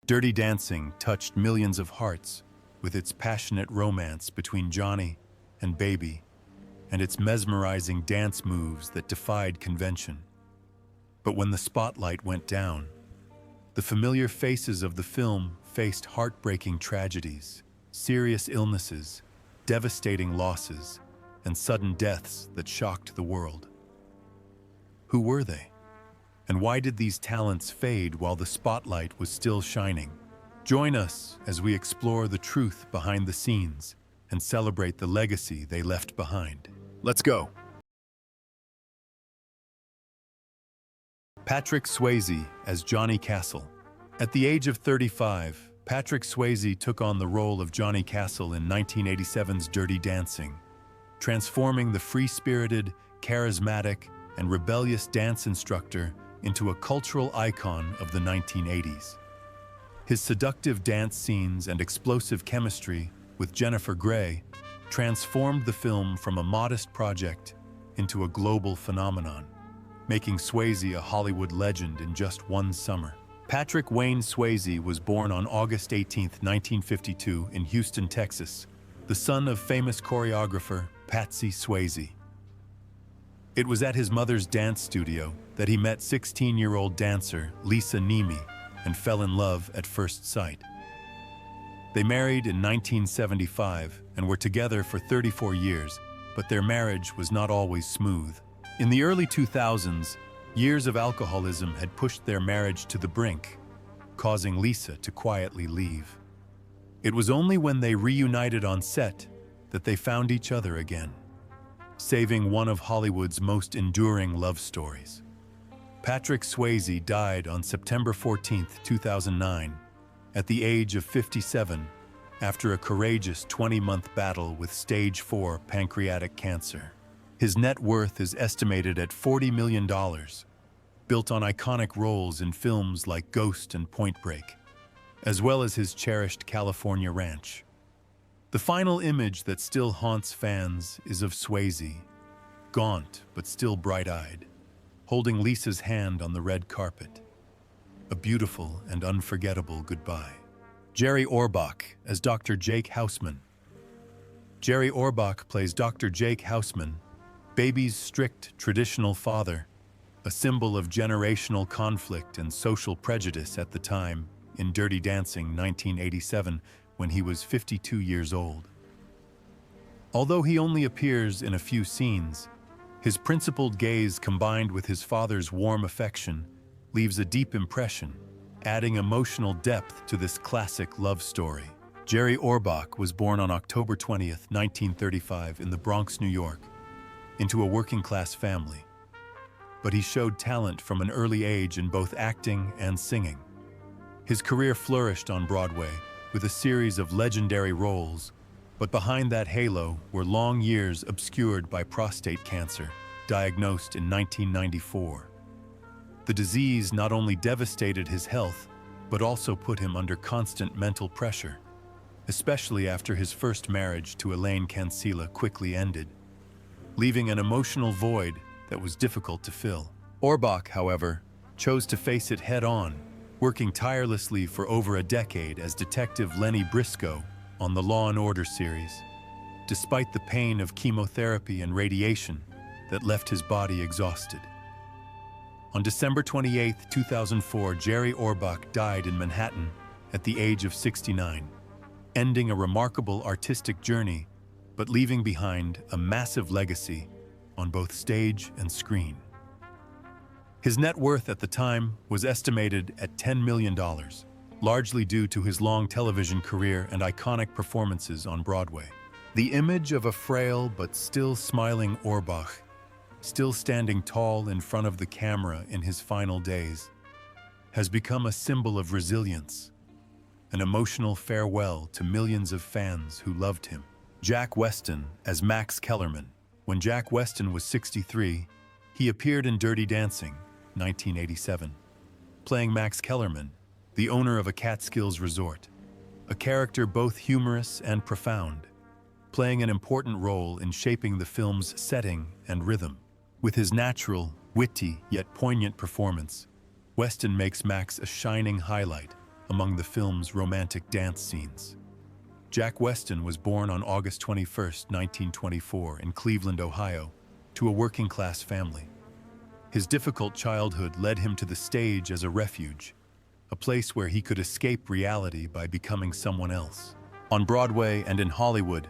Dirty Dancing touched millions of hearts with its passionate romance between Johnny and Baby and its mesmerizing dance moves that defied convention. But when the spotlight went down, the familiar faces of the film faced heartbreaking tragedies, serious illnesses, devastating losses, and sudden deaths that shocked the world. Who were they? And why did these talents fade while the spotlight was still shining? Join us as we explore the truth behind the scenes and celebrate the legacy they left behind. Let's go! Patrick Swayze as Johnny Castle. At the age of 35, Patrick Swayze took on the role of Johnny Castle in 1987's Dirty Dancing, transforming the free-spirited, charismatic, and rebellious dance instructor into a cultural icon of the 1980s. His seductive dance scenes and explosive chemistry with Jennifer Grey transformed the film from a modest project into a global phenomenon, making Swayze a Hollywood legend in just one summer. Patrick Wayne Swayze was born on August 18, 1952, in Houston, Texas, the son of famous choreographer Patsy Swayze. It was at his mother's dance studio that he met 16-year-old dancer Lisa Nemi and fell in love at first sight. They married in 1975 and were together for 34 years, but their marriage was not always smooth. In the early 2000s, years of alcoholism had pushed their marriage to the brink, causing Lisa to quietly leave. It was only when they reunited on set that they found each other again, saving one of Hollywood's most enduring love stories. Patrick Swayze died on September 14, 2009, at the age of 57, after a courageous 20-month battle with stage 4 pancreatic cancer. His net worth is estimated at $40 million, built on iconic roles in films like Ghost and Point Break, as well as his cherished California ranch. The final image that still haunts fans is of Swayze, gaunt but still bright-eyed, holding Lisa's hand on the red carpet. A beautiful and unforgettable goodbye. Jerry Orbach as Dr. Jake Houseman. Jerry Orbach plays Dr. Jake Houseman, Baby's strict, traditional father, a symbol of generational conflict and social prejudice at the time in Dirty Dancing 1987, when he was 52 years old. Although he only appears in a few scenes, his principled gaze combined with his father's warm affection leaves a deep impression, adding emotional depth to this classic love story. Jerry Orbach was born on October 20, 1935 in the Bronx, New York, into a working-class family. But he showed talent from an early age in both acting and singing. His career flourished on Broadway with a series of legendary roles, but behind that halo were long years obscured by prostate cancer, diagnosed in 1994. The disease not only devastated his health, but also put him under constant mental pressure, especially after his first marriage to Elaine Cancela quickly ended, leaving an emotional void that was difficult to fill. Orbach, however, chose to face it head-on, working tirelessly for over a decade as Detective Lenny Briscoe on the Law & Order series, despite the pain of chemotherapy and radiation that left his body exhausted. On December 28, 2004, Jerry Orbach died in Manhattan at the age of 69, ending a remarkable artistic journey, but leaving behind a massive legacy on both stage and screen. His net worth at the time was estimated at $10 million, largely due to his long television career and iconic performances on Broadway. The image of a frail but still smiling Orbach, still standing tall in front of the camera in his final days, has become a symbol of resilience, an emotional farewell to millions of fans who loved him. Jack Weston as Max Kellerman. When Jack Weston was 63, he appeared in Dirty Dancing, 1987, playing Max Kellerman, the owner of a Catskills resort, a character both humorous and profound, playing an important role in shaping the film's setting and rhythm. With his natural, witty, yet poignant performance, Weston makes Max a shining highlight among the film's romantic dance scenes. Jack Weston was born on August 21, 1924, in Cleveland, Ohio, to a working-class family. His difficult childhood led him to the stage as a refuge, a place where he could escape reality by becoming someone else. On Broadway and in Hollywood,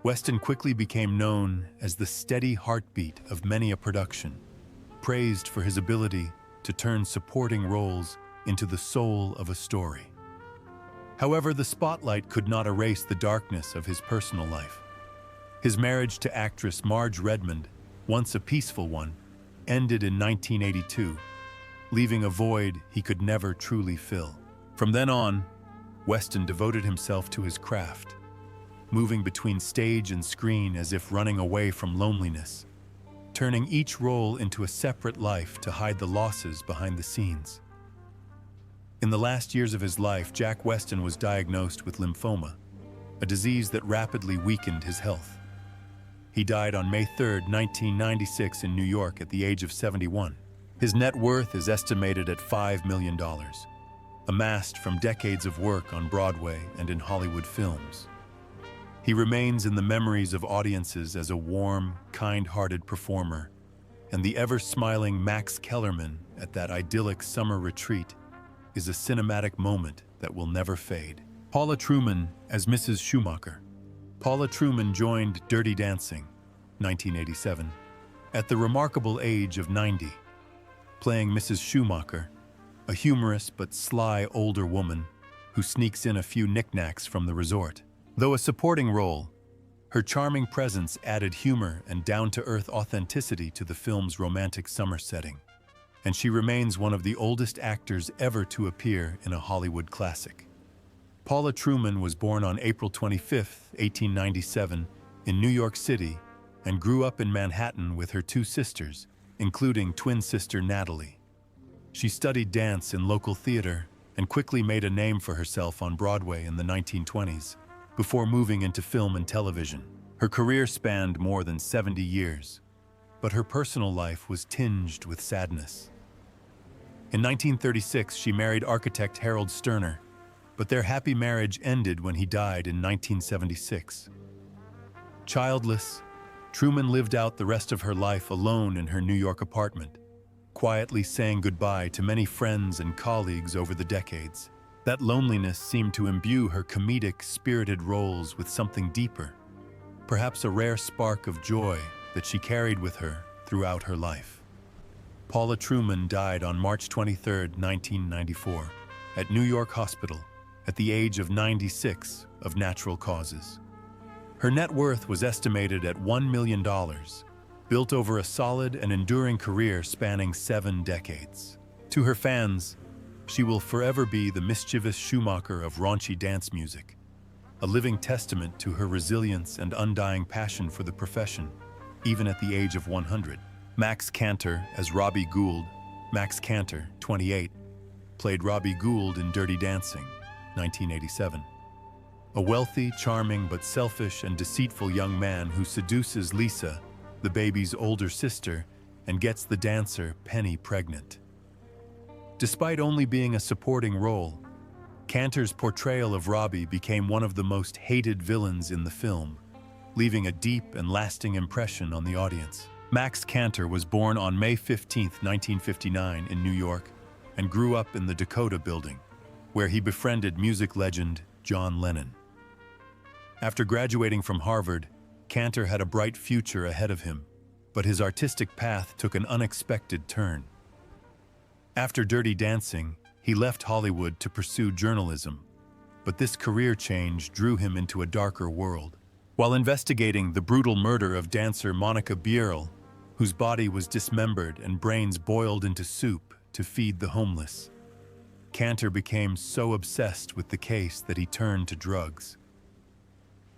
Weston quickly became known as the steady heartbeat of many a production, praised for his ability to turn supporting roles into the soul of a story. However, the spotlight could not erase the darkness of his personal life. His marriage to actress Marge Redmond, once a peaceful one, ended in 1982, leaving a void he could never truly fill. From then on, Weston devoted himself to his craft, moving between stage and screen as if running away from loneliness, turning each role into a separate life to hide the losses behind the scenes. In the last years of his life, Jack Weston was diagnosed with lymphoma, a disease that rapidly weakened his health. He died on May 3, 1996 in New York at the age of 71. His net worth is estimated at $5 million, amassed from decades of work on Broadway and in Hollywood films. He remains in the memories of audiences as a warm, kind-hearted performer, and the ever-smiling Max Kellerman at that idyllic summer retreat is a cinematic moment that will never fade. Paula Truman as Mrs. Schumacher. Paula Truman joined Dirty Dancing, 1987, at the remarkable age of 90, playing Mrs. Schumacher, a humorous but sly older woman who sneaks in a few knickknacks from the resort. Though a supporting role, her charming presence added humor and down-to-earth authenticity to the film's romantic summer setting, and she remains one of the oldest actors ever to appear in a Hollywood classic. Paula Truman was born on April 25, 1897, in New York City and grew up in Manhattan with her two sisters, including twin sister Natalie. She studied dance in local theater and quickly made a name for herself on Broadway in the 1920s, before moving into film and television. Her career spanned more than 70 years, but her personal life was tinged with sadness. In 1936, she married architect Harold Sterner, but their happy marriage ended when he died in 1976. Childless, Truman lived out the rest of her life alone in her New York apartment, quietly saying goodbye to many friends and colleagues over the decades. That loneliness seemed to imbue her comedic, spirited roles with something deeper, perhaps a rare spark of joy that she carried with her throughout her life. Paula Truman died on March 23, 1994, at New York Hospital, at the age of 96 of natural causes. Her net worth was estimated at $1 million, built over a solid and enduring career spanning 7 decades. To her fans, she will forever be the mischievous Schumacher of raunchy dance music, a living testament to her resilience and undying passion for the profession, even at the age of 100. Max Cantor as Robbie Gould. Max Cantor, 28, played Robbie Gould in Dirty Dancing, 1987. A wealthy, charming, but selfish and deceitful young man who seduces Lisa, the baby's older sister, and gets the dancer Penny pregnant. Despite only being a supporting role, Cantor's portrayal of Robbie became one of the most hated villains in the film, leaving a deep and lasting impression on the audience. Max Cantor was born on May 15, 1959 in New York and grew up in the Dakota Building, where he befriended music legend John Lennon. After graduating from Harvard, Cantor had a bright future ahead of him, but his artistic path took an unexpected turn. After Dirty Dancing, he left Hollywood to pursue journalism, but this career change drew him into a darker world. While investigating the brutal murder of dancer Monica Bierl, whose body was dismembered and brains boiled into soup to feed the homeless, Cantor became so obsessed with the case that he turned to drugs.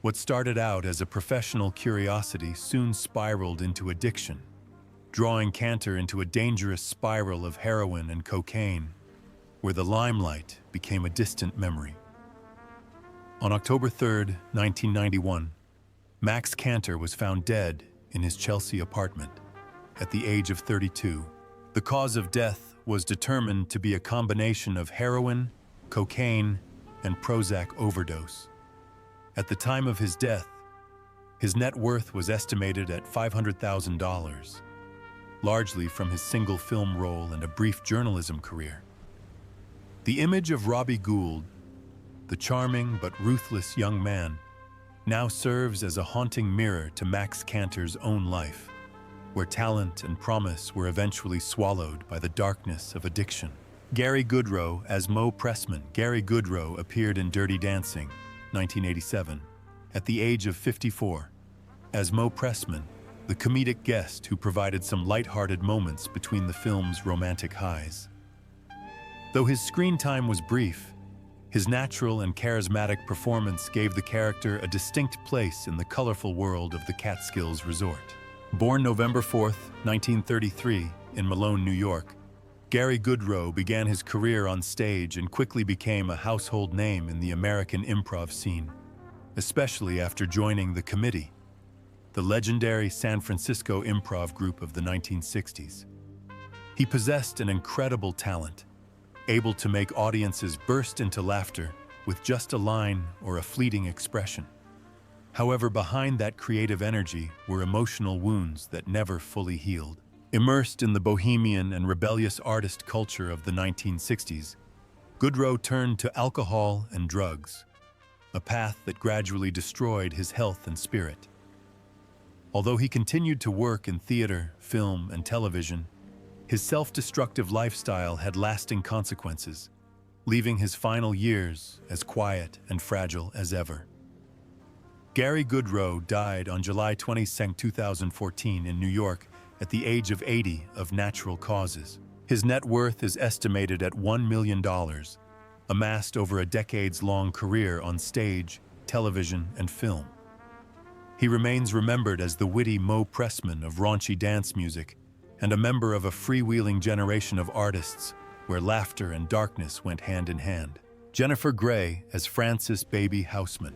What started out as a professional curiosity soon spiraled into addiction, drawing Cantor into a dangerous spiral of heroin and cocaine, where the limelight became a distant memory. On October 3, 1991, Max Cantor was found dead in his Chelsea apartment at the age of 32. The cause of death was determined to be a combination of heroin cocaine, and Prozac overdose. At the time of his death, his net worth was estimated at $500,000, largely from his single film role and a brief journalism career. The image of Robbie Gould, the charming but ruthless young man, now serves as a haunting mirror to Max Cantor's own life, where talent and promise were eventually swallowed by the darkness of addiction. Gary Goodrow as Mo Pressman. Gary Goodrow appeared in Dirty Dancing, 1987, at the age of 54, as Mo Pressman, the comedic guest who provided some light-hearted moments between the film's romantic highs. Though his screen time was brief, his natural and charismatic performance gave the character a distinct place in the colorful world of the Catskills Resort. Born November 4, 1933, in Malone, New York, Gary Goodrow began his career on stage and quickly became a household name in the American improv scene, especially after joining The Committee, the legendary San Francisco improv group of the 1960s. He possessed an incredible talent, able to make audiences burst into laughter with just a line or a fleeting expression. However, behind that creative energy were emotional wounds that never fully healed. Immersed in the bohemian and rebellious artist culture of the 1960s, Goodrow turned to alcohol and drugs, a path that gradually destroyed his health and spirit. Although he continued to work in theater, film, and television, his self-destructive lifestyle had lasting consequences, leaving his final years as quiet and fragile as ever. Gary Goodrow died on July 22, 2014 in New York at the age of 80 of natural causes. His net worth is estimated at $1 million, amassed over a decades-long career on stage, television, and film. He remains remembered as the witty Mo Pressman of raunchy dance music and a member of a freewheeling generation of artists where laughter and darkness went hand in hand. Jennifer Grey as Frances Baby Houseman.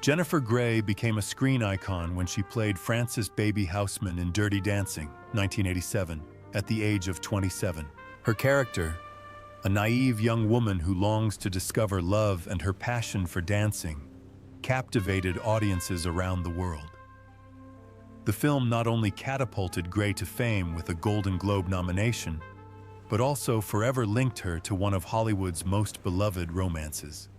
Jennifer Grey became a screen icon when she played Frances Baby Houseman in Dirty Dancing, 1987, at the age of 27. Her character, a naive young woman who longs to discover love and her passion for dancing, captivated audiences around the world. The film not only catapulted Grey to fame with a Golden Globe nomination, but also forever linked her to one of Hollywood's most beloved romances.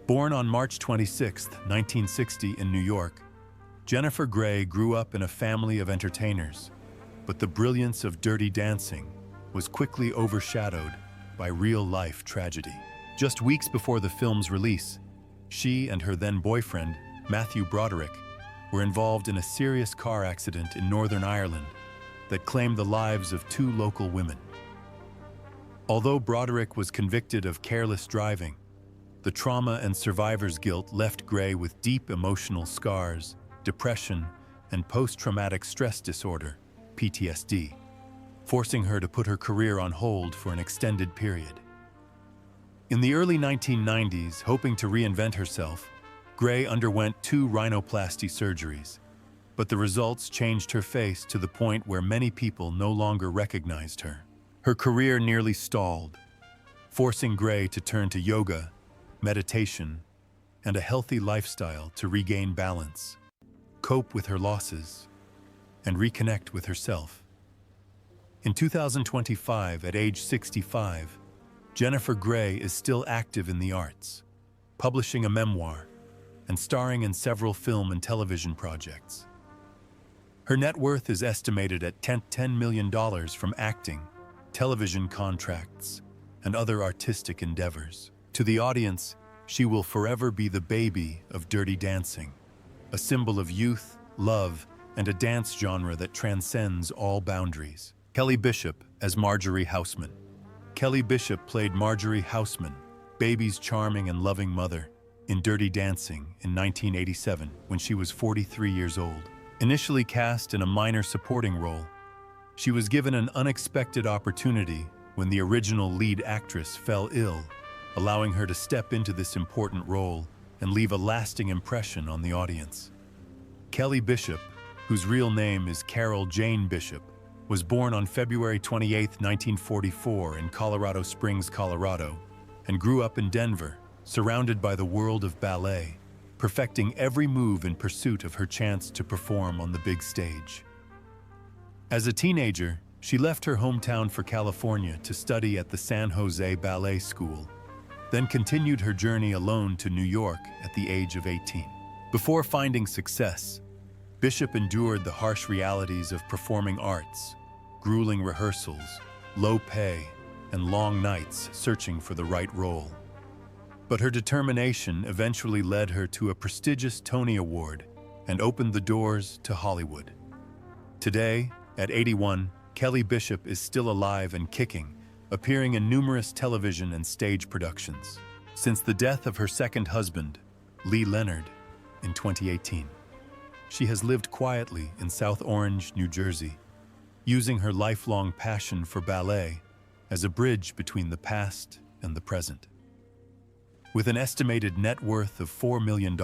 Born on March 26, 1960 in New York, Jennifer Grey grew up in a family of entertainers, but the brilliance of Dirty Dancing was quickly overshadowed by real-life tragedy. Just weeks before the film's release, she and her then-boyfriend, Matthew Broderick, were involved in a serious car accident in Northern Ireland that claimed the lives of 2 local women. Although Broderick was convicted of careless driving, the trauma and survivor's guilt left Grey with deep emotional scars, depression, and post-traumatic stress disorder, PTSD, forcing her to put her career on hold for an extended period. In the early 1990s, hoping to reinvent herself, Grey underwent 2 rhinoplasty surgeries, but the results changed her face to the point where many people no longer recognized her. Her career nearly stalled, forcing Grey to turn to yoga, meditation, and a healthy lifestyle to regain balance, cope with her losses, and reconnect with herself. In 2025, at age 65, Jennifer Grey is still active in the arts, publishing a memoir and starring in several film and television projects. Her net worth is estimated at $10 million from acting, television contracts, and other artistic endeavors. To the audience, she will forever be the baby of Dirty Dancing, a symbol of youth, love, and a dance genre that transcends all boundaries. Kelly Bishop as Marjorie Houseman. Kelly Bishop played Marjorie Houseman, Baby's charming and loving mother, in Dirty Dancing in 1987 when she was 43 years old. Initially cast in a minor supporting role, she was given an unexpected opportunity when the original lead actress fell ill, allowing her to step into this important role and leave a lasting impression on the audience. Kelly Bishop, whose real name is Carol Jane Bishop, was born on February 28, 1944 in Colorado Springs, Colorado, and grew up in Denver, surrounded by the world of ballet, perfecting every move in pursuit of her chance to perform on the big stage. As a teenager, she left her hometown for California to study at the San Jose Ballet School, then continued her journey alone to New York at the age of 18. Before finding success, Bishop endured the harsh realities of performing arts, grueling rehearsals, low pay, and long nights searching for the right role. But her determination eventually led her to a prestigious Tony Award and opened the doors to Hollywood. Today, at 81, Kelly Bishop is still alive and kicking, appearing in numerous television and stage productions. Since the death of her second husband, Lee Leonard, in 2018, she has lived quietly in South Orange, New Jersey, using her lifelong passion for ballet as a bridge between the past and the present. With an estimated net worth of $4 million,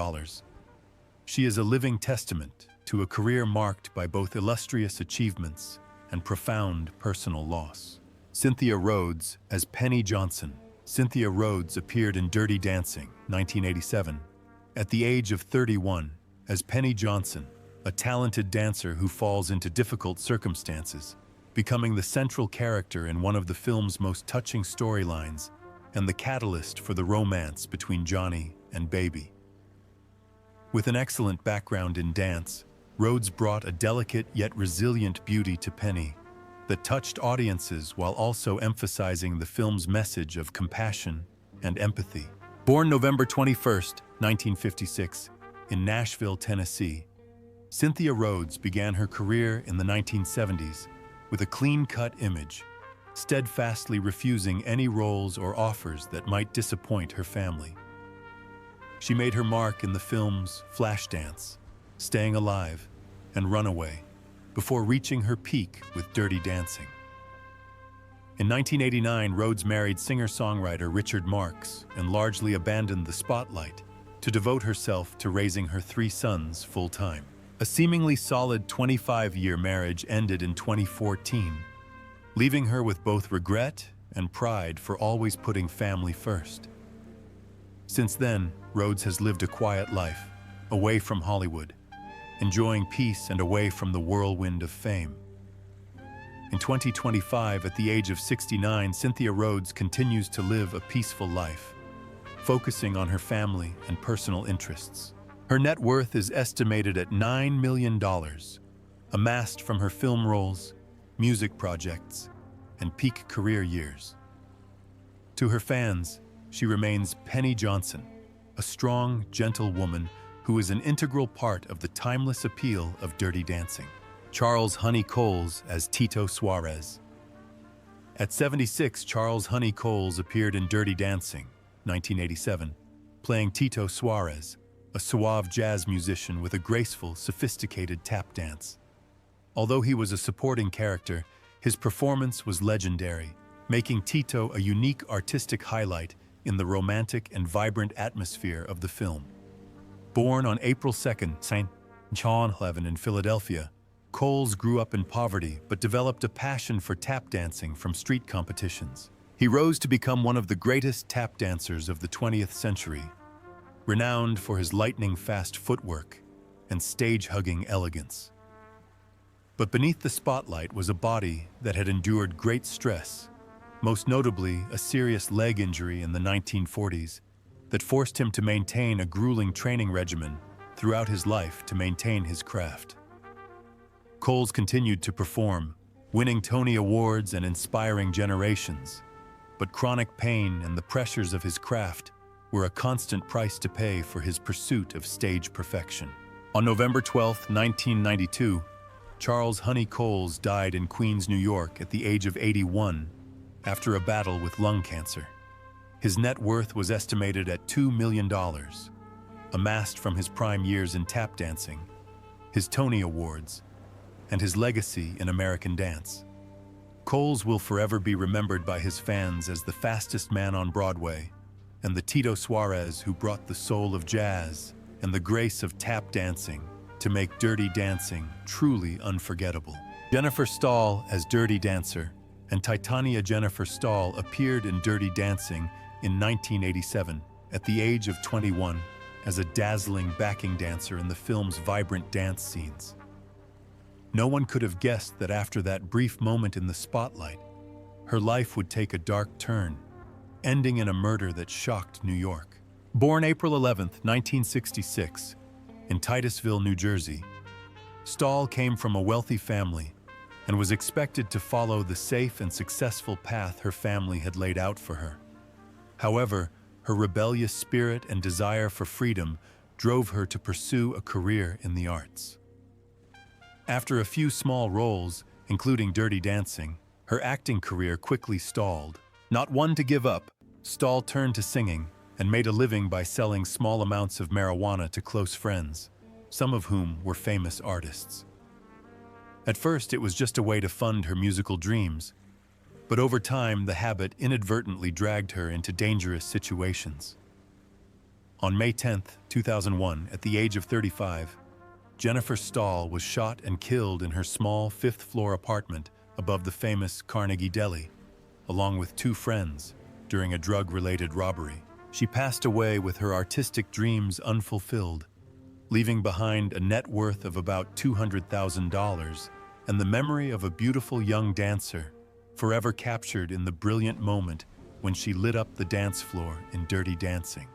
she is a living testament to a career marked by both illustrious achievements and profound personal loss. Cynthia Rhodes as Penny Johnson. Cynthia Rhodes appeared in Dirty Dancing, 1987, at the age of 31, as Penny Johnson, a talented dancer who falls into difficult circumstances, becoming the central character in one of the film's most touching storylines and the catalyst for the romance between Johnny and Baby. With an excellent background in dance, Rhodes brought a delicate yet resilient beauty to Penny that touched audiences while also emphasizing the film's message of compassion and empathy. Born November 21, 1956, in Nashville, Tennessee, Cynthia Rhodes began her career in the 1970s with a clean-cut image, steadfastly refusing any roles or offers that might disappoint her family. She made her mark in the films Flashdance, Staying Alive, and Runaway, before reaching her peak with Dirty Dancing. In 1989, Rhodes married singer-songwriter Richard Marx and largely abandoned the spotlight to devote herself to raising her 3 sons full-time. A seemingly solid 25-year marriage ended in 2014, leaving her with both regret and pride for always putting family first. Since then, Rhodes has lived a quiet life, away from Hollywood, enjoying peace and away from the whirlwind of fame. In 2025, at the age of 69, Cynthia Rhodes continues to live a peaceful life, focusing on her family and personal interests. Her net worth is estimated at $9 million, amassed from her film roles, music projects, and peak career years. To her fans, she remains Penny Johnson, a strong, gentle woman who is an integral part of the timeless appeal of Dirty Dancing. Charles Honi Coles as Tito Suarez. At 76, Charles Honi Coles appeared in Dirty Dancing, 1987, playing Tito Suarez, a suave jazz musician with a graceful, sophisticated tap dance. Although he was a supporting character, his performance was legendary, making Tito a unique artistic highlight in the romantic and vibrant atmosphere of the film. Born on April 2nd, St. John 11 in Philadelphia, Coles grew up in poverty but developed a passion for tap dancing from street competitions. He rose to become one of the greatest tap dancers of the 20th century, renowned for his lightning-fast footwork and stage-hugging elegance. But beneath the spotlight was a body that had endured great stress, most notably a serious leg injury in the 1940s that forced him to maintain a grueling training regimen throughout his life to maintain his craft. Coles continued to perform, winning Tony Awards and inspiring generations, but chronic pain and the pressures of his craft were a constant price to pay for his pursuit of stage perfection. On November 12, 1992, Charles Honi Coles died in Queens, New York at the age of 81 after a battle with lung cancer. His net worth was estimated at $2 million, amassed from his prime years in tap dancing, his Tony Awards, and his legacy in American dance. Coles will forever be remembered by his fans as the fastest man on Broadway and the Tito Suarez who brought the soul of jazz and the grace of tap dancing to make Dirty Dancing truly unforgettable. Jennifer Stahl as Dirty Dancer and Titania Jennifer Stahl appeared in Dirty Dancing in 1987 at the age of 21 as a dazzling backing dancer in the film's vibrant dance scenes. No one could have guessed that after that brief moment in the spotlight, her life would take a dark turn, ending in a murder that shocked New York. Born April 11, 1966, in Titusville, New Jersey, Stahl came from a wealthy family and was expected to follow the safe and successful path her family had laid out for her. However, her rebellious spirit and desire for freedom drove her to pursue a career in the arts. After a few small roles, including Dirty Dancing, her acting career quickly stalled. Not one to give up, Stahl turned to singing and made a living by selling small amounts of marijuana to close friends, some of whom were famous artists. At first, it was just a way to fund her musical dreams, but over time, the habit inadvertently dragged her into dangerous situations. On May 10, 2001, at the age of 35, Jennifer Stahl was shot and killed in her small fifth-floor apartment above the famous Carnegie Deli, along with two friends, during a drug-related robbery. She passed away with her artistic dreams unfulfilled, leaving behind a net worth of about $200,000 and the memory of a beautiful young dancer, forever captured in the brilliant moment when she lit up the dance floor in Dirty Dancing.